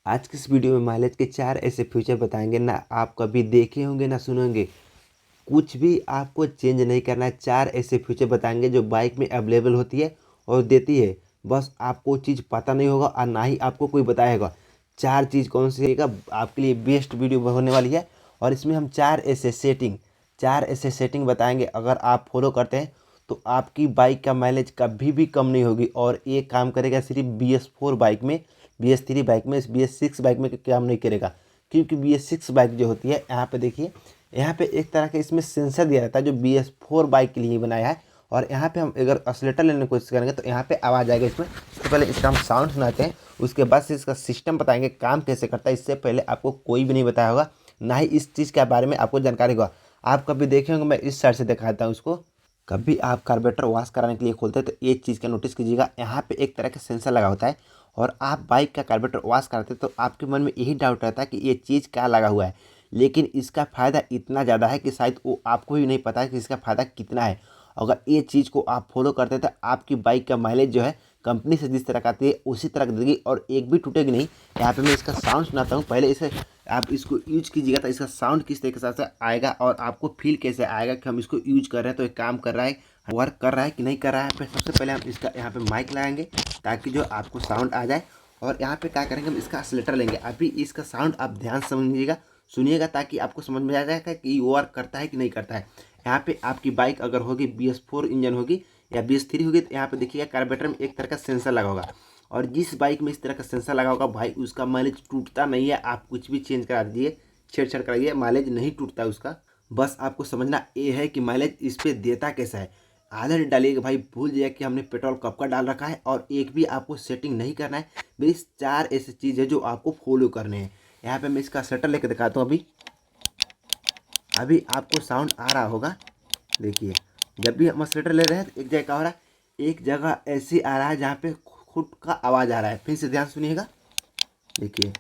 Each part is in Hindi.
आज की इस वीडियो में माइलेज के 4 ऐसे फीचर बताएंगे ना आप कभी देखे होंगे ना सुने होंगे। कुछ भी आपको चेंज नहीं करना है। 4 ऐसे फीचर बताएंगे जो बाइक में अवेलेबल होती है और देती है। बस आपको चीज़ पता नहीं होगा और ना ही आपको कोई बताएगा। 4 चीज़ कौन सी रहेगा आपके लिए बेस्ट वीडियो होने वाली है। और इसमें हम 4 ऐसे सेटिंग बताएंगे। अगर आप फॉलो करते हैं तो आपकी बाइक का माइलेज कभी भी कम नहीं होगी। और ये काम करेगा सिर्फ BS4 बाइक में, BS3 बाइक में, BS6 बाइक में काम नहीं करेगा। क्योंकि BS6 बाइक जो होती है, यहाँ पे देखिए, यहाँ पे एक तरह का इसमें सेंसर दिया रहता है जो BS4 बाइक के लिए ही बनाया है। और यहाँ पे हम अगर एक्सीलेटर लेने की कोशिश करेंगे तो यहाँ पे आवाज़ आएगा इसमें। तो पहले इसका हम साउंड सुनाते हैं, उसके बाद से इसका सिस्टम बताएंगे काम कैसे करता है। इससे पहले आपको कोई भी नहीं बताया होगा, ना ही इस चीज़ के बारे में आपको जानकारी होगा। आप कभी देखे होंगे, मैं इस साइड से दिखाता हूँ उसको। कभी आप कार्बोरेटर वॉश कराने के लिए खोलते हैं तो ये चीज़ का नोटिस कीजिएगा, यहाँ पे एक तरह का सेंसर लगा होता है। और आप बाइक का कार्बोरेटर वॉश कराते हैं तो आपके मन में यही डाउट रहता है कि ये चीज़ क्या लगा हुआ है। लेकिन इसका फ़ायदा इतना ज़्यादा है कि शायद वो आपको ही नहीं पता है कि इसका फ़ायदा कितना है। अगर ये चीज़ को आप फॉलो करते हैं तो आपकी बाइक का माइलेज जो है कंपनी से जिस तरह का आती है उसी तरह का देगी और एक भी टूटेगी नहीं। यहाँ पे मैं इसका साउंड सुनाता हूँ, पहले इसे आप इसको यूज कीजिएगा तो इसका साउंड किस तरीके से आएगा और आपको फील कैसे आएगा कि हम इसको यूज कर रहे हैं तो एक काम कर रहा है, वर्क कर रहा है कि नहीं कर रहा है। फिर सबसे पहले हम इसका यहाँ पे माइक लगाएंगे ताकि जो आपको साउंड आ जाए। और यहाँ पे क्या करेंगे, हम इसका एक्सीलेटर लेंगे। अभी इसका साउंड आप ध्यान से समझिएगा, सुनिएगा, ताकि आपको समझ में आ जाएगा कि वर्क करता है कि नहीं करता है। यहाँ पे आपकी बाइक अगर होगी BS4 इंजन होगी या BS3 होगी तो यहाँ पे देखिएगा कार्बोरेटर में एक तरह का सेंसर लगा होगा। और जिस बाइक में इस तरह का सेंसर लगा होगा भाई उसका माइलेज टूटता नहीं है। आप कुछ भी चेंज करा दीजिए, छेड़छाड़ कराइए, माइलेज नहीं टूटता है उसका। बस आपको समझना ये है कि माइलेज इस पर देता कैसा है। आधा लीटर डालिएगा भाई, भूल जाइए कि हमने पेट्रोल कब का डाल रखा है। और एक भी आपको सेटिंग नहीं करना है। बस 4 ऐसी चीज़ है जो आपको फॉलो करने हैं। यहाँ पे मैं इसका शटर लेकर दिखाता हूँ। अभी आपको साउंड आ रहा होगा, देखिए। जब भी हम एक्सीलेटर ले रहे हैं तो एक जगह क्या हो रहा है, एक जगह ऐसी आ रहा है जहाँ पे खुद का आवाज़ आ रहा है। फिर से ध्यान सुनिएगा, देखिए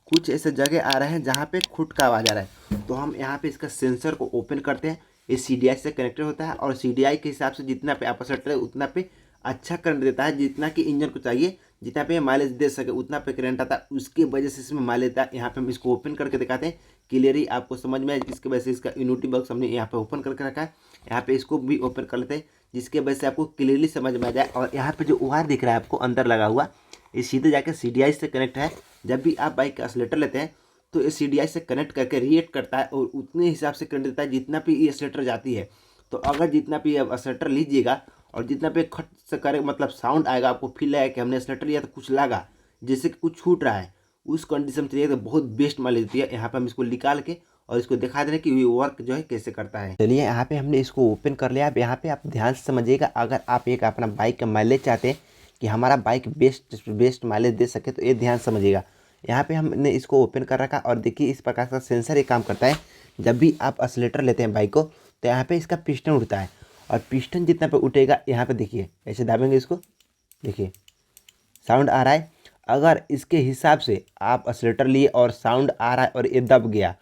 कुछ ऐसे जगह आ रहे हैं जहाँ पे खुद का आवाज़ आ रहा है। तो हम यहाँ पे इसका सेंसर को ओपन करते हैं। ये CDI से कनेक्टेड होता है और CDI के हिसाब से जितना पे आप एक्सीलेटर उतना पे अच्छा करंट देता है, जितना कि इंजन को चाहिए, जितना पे माइलेज दे सके उतना पे करंट आता है। उसकी वजह से इसमें माइलेज आता है। यहाँ पे हम इसको ओपन करके दिखाते हैं, क्लियरली आपको समझ में आए। इसकी वजह से इसका यूनिटी बॉक्स हमने यहाँ पे ओपन करके रखा है। यहाँ पे इसको भी ओपन कर लेते हैं जिसके वजह से आपको क्लियरली समझ में आ जाए। और यहाँ पे जो वायर दिख रहा है आपको अंदर लगा हुआ, ये सीधे जाकर CDI से कनेक्ट है। जब भी आप बाइक का एक्सीलेटर लेते हैं तो ये CDI से कनेक्ट करके रिएक्ट करता है और उतने हिसाब से करंट देता है जितना भी ये एक्सीलेटर जाती है। तो अगर जितना भी आप एक्सीलेटर लीजिएगा और जितना पे खट से करे, मतलब साउंड आएगा, आपको फील आएगा कि हमने एक्सीलेटर लिया तो कुछ लगा, जैसे कि कुछ छूट रहा है, उस कंडीशन में चलिए तो बहुत बेस्ट माइलेज देती है। यहाँ पे हम इसको निकाल के और इसको दिखा दे रहे हैं कि ये वर्क जो है कैसे करता है। चलिए यहाँ पे हमने इसको ओपन कर लिया। अब यहाँ पे आप ध्यान से समझिएगा, अगर आप एक अपना बाइक का माइलेज चाहते हैं कि हमारा बाइक बेस्ट माइलेज दे सके तो ये ध्यान समझिएगा। यहाँ पे हमने इसको ओपन कर रखा और देखिए इस प्रकार का सेंसर ये काम करता है। जब भी आप एक्सीलेटर लेते हैं बाइक को तो यहाँ पे इसका पिस्टन उठता है और पिस्टन जितना पे उठेगा, यहाँ पे देखिए ऐसे दाबेंगे इसको, देखिए साउंड आ रहा है। अगर इसके हिसाब से आप एक्सीलेटर लिए और साउंड आ रहा है और ये दब गया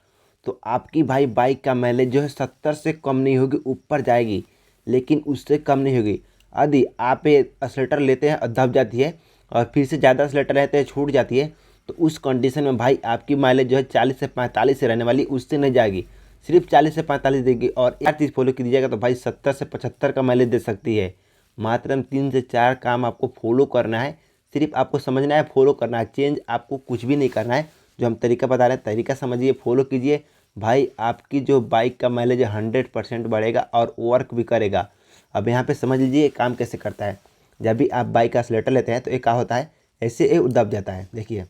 तो आपकी भाई बाइक का माइलेज जो है 70 से कम नहीं होगी, ऊपर जाएगी, लेकिन उससे कम नहीं होगी। यदि आप ये एक्सीलेटर लेते हैं और दब जाती है और फिर से ज़्यादा एक्सीलेटर लेते हैं छूट जाती है तो उस कंडीशन में भाई आपकी माइलेज जो है 40 से 45 से रहने वाली, उससे नहीं जाएगी, सिर्फ 40 से 45 देगी। और एक चीज़ फॉलो कीजिएगा तो भाई 70 से 75 का माइलेज दे सकती है। मात्र 3 से 4 काम आपको फॉलो करना है, सिर्फ आपको समझना है, फॉलो करना है। चेंज आपको कुछ भी नहीं करना है। जो हम तरीका बता रहे हैं तरीका समझिए, फॉलो कीजिए, भाई आपकी जो बाइक का माइलेज 100% बढ़ेगा और वर्क भी करेगा। अब यहाँ पे समझ लीजिए काम कैसे करता है। जब भी आप बाइक का एक्सीलेटर लेते हैं तो ये क्या होता है, ऐसे ये दब जाता है। देखिए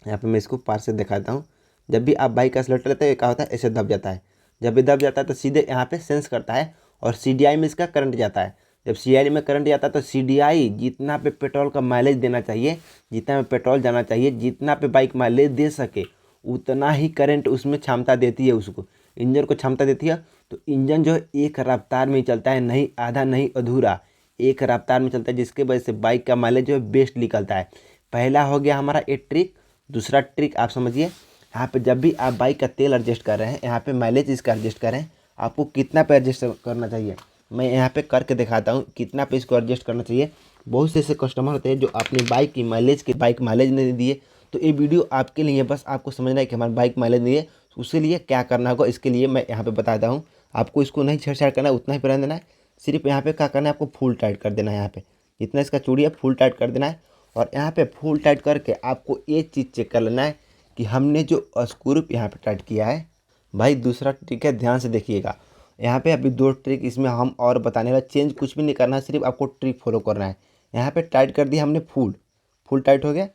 यहाँ पे मैं इसको पास से दिखाता हूँ। जब भी आप बाइक का एक्सीलेटर लेते हैं क्या होता है, ऐसे दब जाता है। जब भी दब जाता है तो सीधे यहाँ पे सेंस करता है और CDI में इसका करंट जाता है। जब CDI में करंट जाता है तो CDI जितना पे पेट्रोल का माइलेज देना चाहिए, जितना पे पेट्रोल जाना चाहिए, जितना पे बाइक माइलेज दे सके उतना ही करंट उसमें क्षमता देती है, उसको इंजन को क्षमता देती है। तो इंजन जो है एक रफ्तार में ही चलता है, नहीं आधा नहीं अधूरा, एक रफ्तार में चलता है, जिसके वजह से बाइक का माइलेज जो है बेस्ट निकलता है। पहला हो गया हमारा एक ट्रिक। दूसरा ट्रिक आप समझिए, यहाँ पे जब भी आप बाइक का तेल एडजस्ट कर रहे हैं, यहाँ पे माइलेज इसका एडजस्ट करें, आपको कितना पे एडजस्ट करना चाहिए मैं यहाँ पे करके दिखाता हूँ कितना पे इसको एडजस्ट करना चाहिए। बहुत से ऐसे कस्टमर होते हैं जो अपनी बाइक माइलेज नहीं दिए तो ये वीडियो आपके लिए बस आपको समझना है कि हमारी बाइक माइलेज नहीं है, उसके लिए क्या करना होगा इसके लिए मैं यहाँ पे बताता हूँ। आपको इसको नहीं छेड़छाड़ करना है, उतना ही पर रहने देना है। सिर्फ यहाँ पे क्या करना है, आपको फुल टाइट कर देना है। यहाँ पे जितना इसका चूड़ी है फुल टाइट कर देना है। और यहाँ पे फुल टाइट करके आपको ये चीज़ चेक कर लेना है कि हमने जो स्क्रू यहाँ पे टाइट किया है। भाई दूसरा ट्रिक है, ध्यान से देखिएगा। यहाँ पे अभी 2 ट्रिक इसमें हम और बताने वाला, चेंज कुछ भी नहीं करना है, सिर्फ आपको ट्रिक फॉलो करना है। यहाँ पे टाइट कर दिया हमने, फुल टाइट हो गया।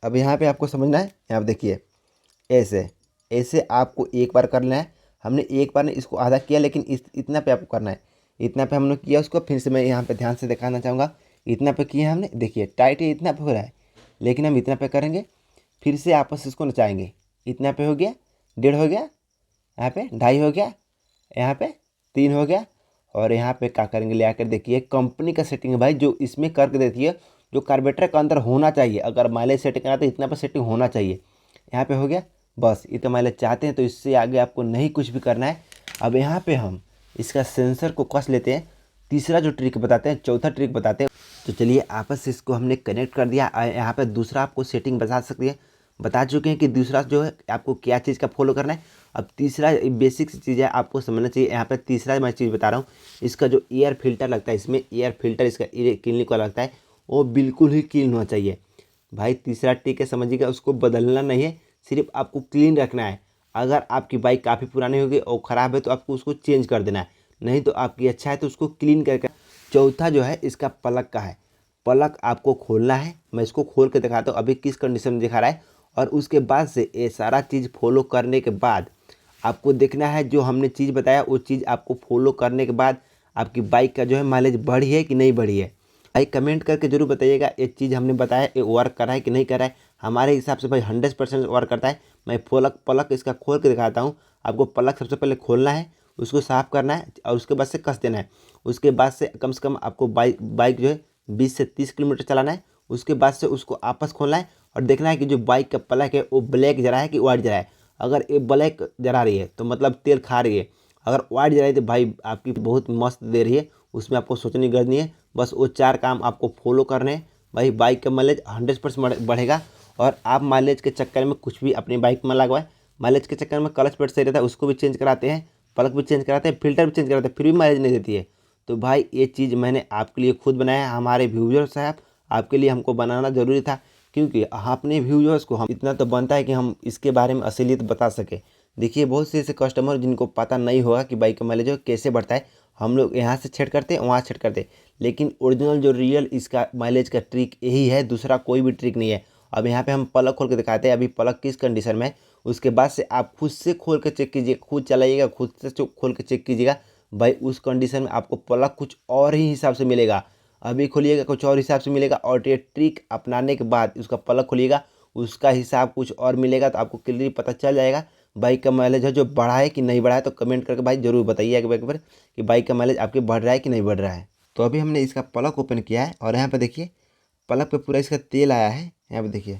अब यहाँ पे आपको समझना है, यहाँ पे देखिए ऐसे ऐसे आपको एक बार करना है। हमने एक बार ने इसको आधा किया, लेकिन इतना पे आपको करना है। इतना पे हमने किया उसको, फिर से मैं यहाँ पे ध्यान से दिखाना चाहूँगा। इतना पे किया हमने, देखिए टाइट है, इतना पे हो रहा है, लेकिन हम इतना पे करेंगे। फिर से आपस इसको नचाएंगे। इतना पे हो गया, 1.5 हो गया, यहाँ पे 2.5 हो गया, यहाँ पे 3 हो गया। और यहाँ पे क्या करेंगे, ले आकर देखिए कंपनी का सेटिंग है भाई, जो इसमें करके देती है, जो कार्बोरेटर का अंदर होना चाहिए। अगर माइलेज सेटिंग करना तो इतना पर सेटिंग होना चाहिए। यहाँ पे हो गया, बस इतना माइलेज चाहते हैं तो इससे आगे आपको नहीं कुछ भी करना है। अब यहाँ पे हम इसका सेंसर को कस लेते हैं। तीसरा जो ट्रिक बताते हैं, चौथा ट्रिक बताते हैं। तो चलिए आपस से इसको हमने कनेक्ट कर दिया। यहाँ पे दूसरा आपको सेटिंग बता चुके हैं कि दूसरा जो है आपको क्या चीज़ का फॉलो करना है। अब तीसरा बेसिक चीज़ है, आपको समझना चाहिए। यहाँ पे तीसरा मैं चीज़ बता रहा हूँ, इसका जो एयर फिल्टर लगता है, इसमें एयर फिल्टर इसका क्लीनिंग का लगता है, वो बिल्कुल ही क्लीन होना चाहिए। भाई तीसरा ट्रिक है, समझिएगा, उसको बदलना नहीं है, सिर्फ आपको क्लीन रखना है। अगर आपकी बाइक काफ़ी पुरानी होगी और ख़राब है तो आपको उसको चेंज कर देना है, नहीं तो आपकी अच्छा है तो उसको क्लीन करके। चौथा जो है इसका प्लग का है। प्लग आपको खोलना है, मैं इसको खोल के दिखाता हूँ अभी किस कंडीशन में दिखा रहा है। और उसके बाद से ये सारा चीज़ फॉलो करने के बाद आपको देखना है, जो हमने चीज़ बताया वो चीज़ आपको फॉलो करने के बाद आपकी बाइक का जो है माइलेज बढ़ी है कि नहीं बढ़ी है। भाई कमेंट करके जरूर बताइएगा, ये चीज़ हमने बताया ये वर्क कर रहा है कि नहीं कर रहा है। हमारे हिसाब से भाई 100% वर्क करता है। मैं प्लग इसका खोल के दिखाता हूँ आपको। प्लग सबसे पहले खोलना है, उसको साफ़ करना है और उसके बाद से कस देना है। उसके बाद से कम आपको बाइक जो है 20 से 30 किलोमीटर चलाना है। उसके बाद से उसको आपस खोलना है और देखना है कि जो बाइक का प्लग है वो ब्लैक जला है कि वाइट जला है। अगर ये ब्लैक जला रही है तो मतलब तेल खा रही है। अगर वाइट जला रही है तो भाई आपकी बहुत मस्त दे रही है, उसमें आपको सोचने की जरूरत नहीं है। बस वो 4 काम आपको फॉलो करने हैं, भाई बाइक का माइलेज 100% बढ़ेगा। और आप माइलेज के चक्कर में कुछ भी अपनी बाइक में लगवाएं। माइलेज के चक्कर में क्लच प्लेट सही रहता है, उसको भी चेंज कराते हैं, प्लग भी चेंज कराते हैं, फिल्टर भी चेंज कराते हैं, फिर भी माइलेज नहीं देती है। तो भाई ये चीज़ मैंने आपके लिए खुद बनाया है, हमारे व्यूअर्स साहब आपके लिए हमको बनाना ज़रूरी था, क्योंकि अपने व्यूअर्स को हम इतना तो बनता है कि हम इसके बारे में असलियत बता सके। देखिए बहुत से ऐसे कस्टमर जिनको पता नहीं होगा कि बाइक का माइलेज कैसे बढ़ता है, हम लोग यहाँ से छेड़ करते हैं वहाँ छेड़ करते हैं, लेकिन ओरिजिनल जो रियल इसका माइलेज का ट्रिक यही है, दूसरा कोई भी ट्रिक नहीं है। अब यहाँ पे हम प्लग खोल के दिखाते हैं अभी प्लग किस कंडीशन में है। उसके बाद से आप खुद से खोल के चेक कीजिए, खुद चलाइएगा, खुद से खोल के चेक कीजिएगा। भाई उस कंडीशन में आपको प्लग कुछ और ही हिसाब से मिलेगा, अभी खोलिएगा कुछ और हिसाब से मिलेगा, और ये ट्रिक अपनाने के बाद उसका प्लग खोलिएगा उसका हिसाब कुछ और मिलेगा। तो आपको क्लियरली पता चल जाएगा बाइक का माइलेज है जो बढ़ा है कि नहीं बढ़ा है। तो कमेंट करके भाई ज़रूर बताइए एक बार कि बाइक का माइलेज आपके बढ़ रहा है कि नहीं बढ़ रहा है। तो अभी हमने इसका प्लग ओपन किया है और यहाँ पे देखिए प्लग पे पूरा इसका तेल आया है। यहाँ पे देखिए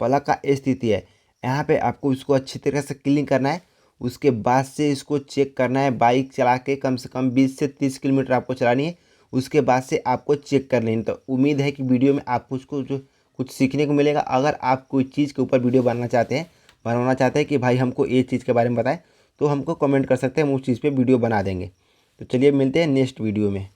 प्लग का स्थिति है। यहाँ पे आपको इसको अच्छी तरह से क्लीन करना है। उसके बाद से इसको चेक करना है, बाइक चला के कम से कम 20 से 30 किलोमीटर आपको चलानी है। उसके बाद से आपको चेक कर लेनी। तो उम्मीद है कि वीडियो में आपको जो कुछ सीखने को मिलेगा। अगर आप कोई चीज़ के ऊपर वीडियो बनाना चाहते हैं कि भाई हमको ये चीज़ के बारे में बताएं, तो हमको कमेंट कर सकते हैं, हम उस चीज़ पे वीडियो बना देंगे। तो चलिए मिलते हैं नेक्स्ट वीडियो में।